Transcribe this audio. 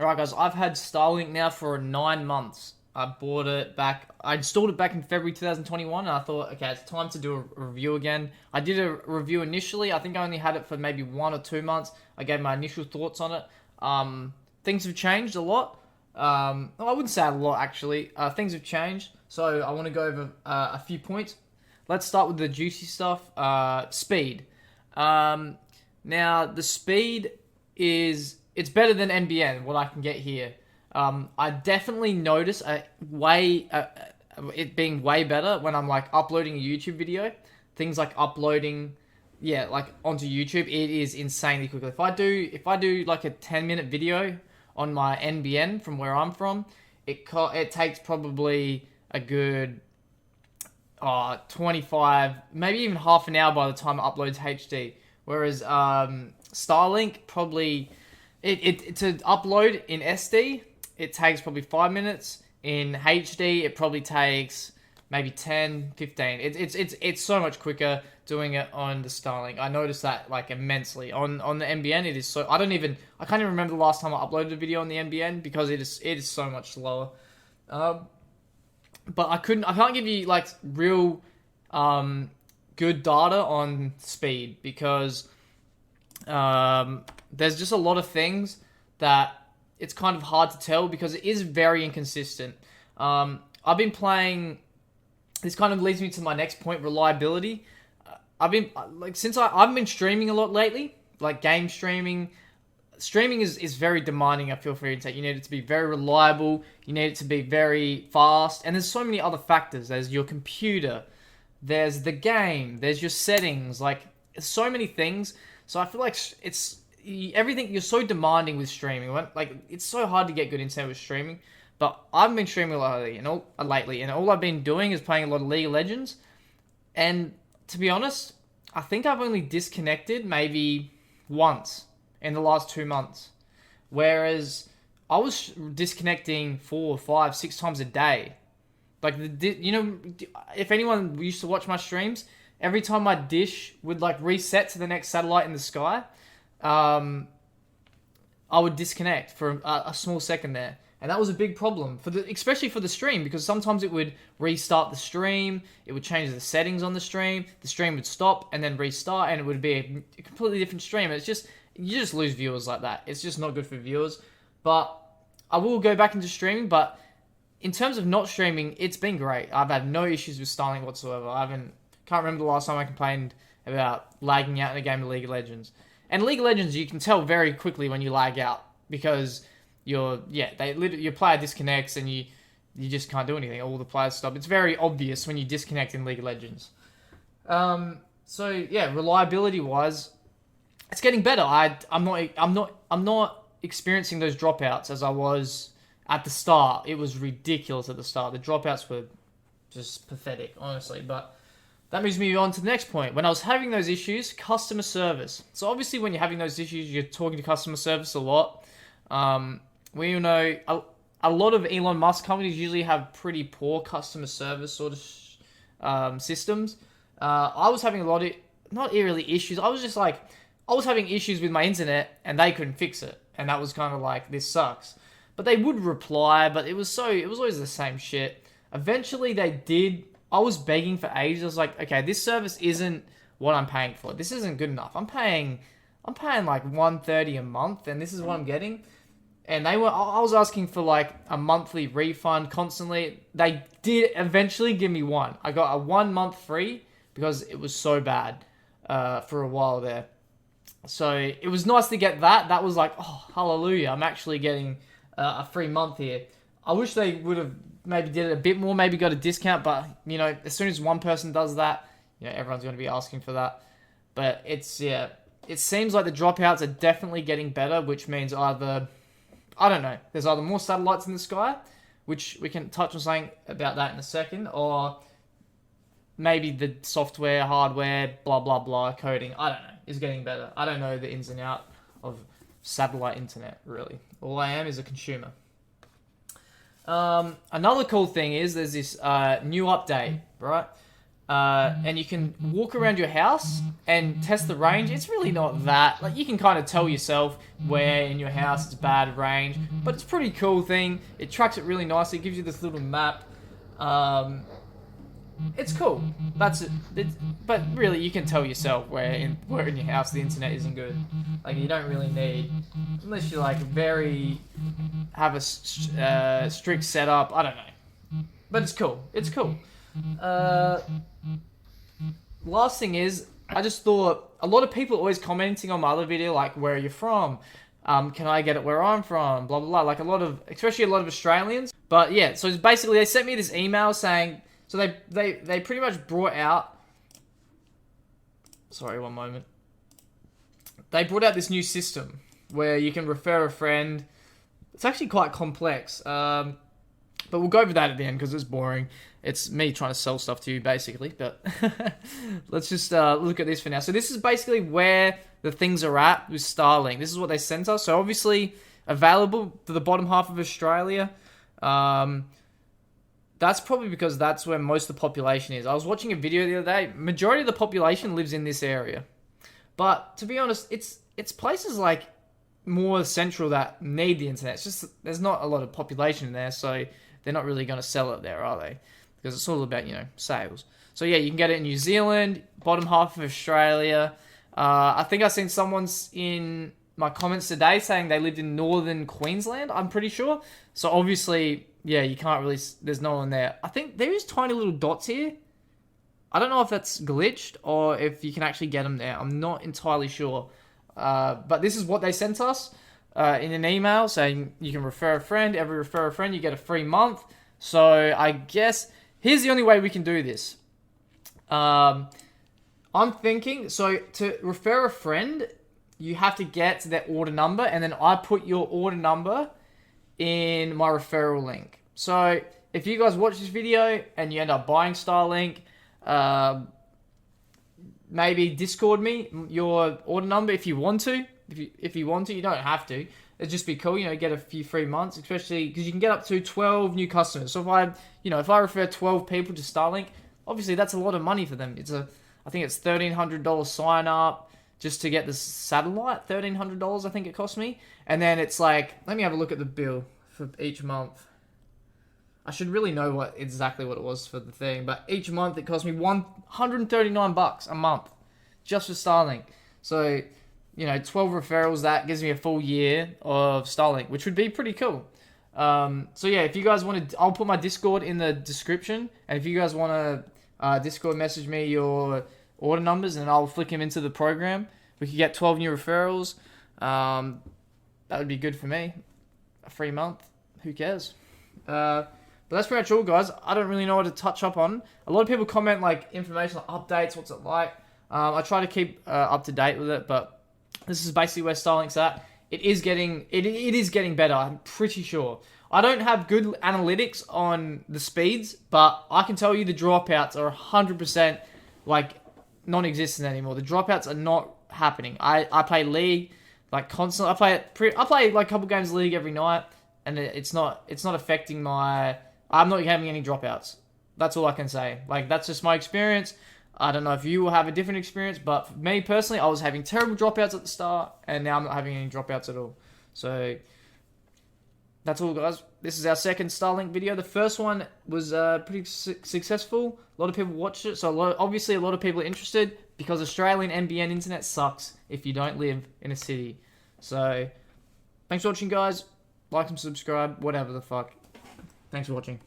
Alright guys, I've had Starlink now for 9 months. I bought it back, I installed it back in February 2021 and I thought, okay, it's time to do a review again. I did a review initially, I think I only had it for maybe 1 or 2 months. I gave my initial thoughts on it. Things have changed a lot. Well, I wouldn't say a lot actually. Things have changed, so I want to go over a few points. Let's start with the juicy stuff. Speed. Now the speed it's better than NBN. What I can get here. I definitely notice it being way better when I'm like uploading a YouTube video. Things like uploading, yeah, like onto YouTube, it is insanely quickly. If I do like a 10-minute video on my NBN from where I'm from, it takes probably a good 25, maybe even half an hour by the time it uploads HD. Whereas Starlink probably it to upload in SD, it takes probably 5 minutes. In HD, it probably takes maybe 10, 15. It's so much quicker doing it on the Starlink. I noticed that like immensely. On the NBN, it is so I can't even remember the last time I uploaded a video on the NBN because it is so much slower. But I can't give you like real good data on speed because there's just a lot of things that it's kind of hard to tell because it is very inconsistent. I've been playing. This kind of leads me to my next point: reliability. I've been I've been streaming a lot lately, like game streaming. Streaming is very demanding. I feel for you. You need it to be very reliable. You need it to be very fast, and there's so many other factors. There's your computer, there's the game, there's your settings. Like so many things. So I feel like it's everything. You're so demanding with streaming. Like it's so hard to get good internet with streaming. But I've been streaming a lot lately, and all I've been doing is playing a lot of League of Legends. And to be honest, I think I've only disconnected maybe once in the last 2 months. Whereas I was disconnecting 4, 5, 6 times a day. Like if anyone used to watch my streams, every time my dish would like reset to the next satellite in the sky, I would disconnect for a small second there. And that was a big problem especially for the stream, because sometimes it would restart the stream, it would change the settings on the stream would stop and then restart, and it would be a completely different stream. It's just you just lose viewers like that. It's just not good for viewers. But I will go back into streaming. But in terms of not streaming, it's been great. I've had no issues with Starlink whatsoever. Can't remember the last time I complained about lagging out in a game of League of Legends. And League of Legends, you can tell very quickly when you lag out because your player disconnects and you just can't do anything. All the players stop. It's very obvious when you disconnect in League of Legends. So yeah, reliability wise, it's getting better. I'm not experiencing those dropouts as I was at the start. It was ridiculous at the start. The dropouts were just pathetic, honestly. But that moves me on to the next point. When I was having those issues, customer service. So obviously when you're having those issues, you're talking to customer service a lot. We all know a lot of Elon Musk companies usually have pretty poor customer service sort of systems. I was having a lot of, not really issues, I was having issues with my internet and they couldn't fix it. And that was kind of like, this sucks. But they would reply, but it was always the same shit. Eventually they did. I was begging for ages. I was like, okay, this service isn't what I'm paying for. This isn't good enough. I'm paying like $130 a month and this is what I'm getting. And I was asking for like a monthly refund constantly. They did eventually give me one. I got a 1 month free because it was so bad for a while there. So it was nice to get that. That was like, oh, hallelujah. I'm actually getting a free month here. I wish they would have maybe did it a bit more, maybe got a discount. But, as soon as one person does that, everyone's going to be asking for that. But it seems like the dropouts are definitely getting better, which means there's either more satellites in the sky, which we can touch on something about that in a second, or maybe the software, hardware, blah, blah, blah, coding, I don't know, is getting better. I don't know the ins and outs of satellite internet, really. All I am is a consumer. Another cool thing is there's this new update, right? and you can walk around your house and test the range. It's really not that. Like, you can kind of tell yourself where in your house it's bad range, but it's a pretty cool thing. It tracks it really nicely. It gives you this little map. It's cool. That's it. But really, you can tell yourself where in your house the internet isn't good. Like, you don't really need, unless you like have a strict setup. I don't know, but it's cool. It's cool. Last thing is, I just thought a lot of people are always commenting on my other video, like, where are you from? Can I get it where I'm from? Blah, blah, blah. Like, especially a lot of Australians. But yeah, so it's basically, they sent me this email saying, so they pretty much brought out, sorry, one moment. They brought out this new system where you can refer a friend. It's actually quite complex. But we'll go over that at the end because it's boring. It's me trying to sell stuff to you, basically. But let's just look at this for now. So this is basically where the things are at with Starlink. This is what they sent us. So obviously available to the bottom half of Australia. That's probably because that's where most of the population is. I was watching a video the other day. Majority of the population lives in this area. But to be honest, it's places like more central that need the internet. It's just there's not a lot of population in there, so they're not really going to sell it there, are they? Because it's all about, sales. So yeah, you can get it in New Zealand, bottom half of Australia. I think I seen someone's in my comments today saying they lived in northern Queensland, I'm pretty sure. So obviously, yeah, you can't really, there's no one there. I think there is tiny little dots here. I don't know if that's glitched or if you can actually get them there. I'm not entirely sure. But this is what they sent us in an email saying you can refer a friend. Every refer a friend, you get a free month. So I guess here's the only way we can do this. I'm thinking, so to refer a friend, you have to get their order number, and then I put your order number in my referral link. So if you guys watch this video and you end up buying Starlink, maybe Discord me your order number if you want to. If you want to, you don't have to. It'd just be cool, get a few free months, especially because you can get up to 12 new customers. So if I refer 12 people to Starlink, obviously that's a lot of money for them. I think it's $1,300 sign up just to get the satellite. $1,300 I think it cost me, and then it's like, let me have a look at the bill for each month. I should really know exactly what it was for the thing, but each month it cost me $139 a month just for Starlink. So 12 referrals, that gives me a full year of Starlink, which would be pretty cool. So yeah, if you guys want to, I'll put my Discord in the description, and if you guys want to Discord message me your order numbers, and I'll flick them into the program. We could get 12 new referrals. That would be good for me. A free month, who cares? But that's pretty much all, guys. I don't really know what to touch up on. A lot of people comment like information, like updates, what's it like. I try to keep up to date with it, but this is basically where Starlink's at. It is getting better, I'm pretty sure. I don't have good analytics on the speeds, but I can tell you the dropouts are 100% like non-existent anymore. The dropouts are not happening. I play League like constantly. I play like a couple games of League every night, and it's not affecting my. I'm not having any dropouts. That's all I can say. Like, that's just my experience. I don't know if you will have a different experience, but for me personally, I was having terrible dropouts at the start, and now I'm not having any dropouts at all. So that's all, guys. This is our second Starlink video. The first one was pretty successful. A lot of people watched it, so obviously a lot of people are interested, because Australian NBN internet sucks if you don't live in a city. So thanks for watching, guys. Like and subscribe, whatever the fuck. Thanks for watching.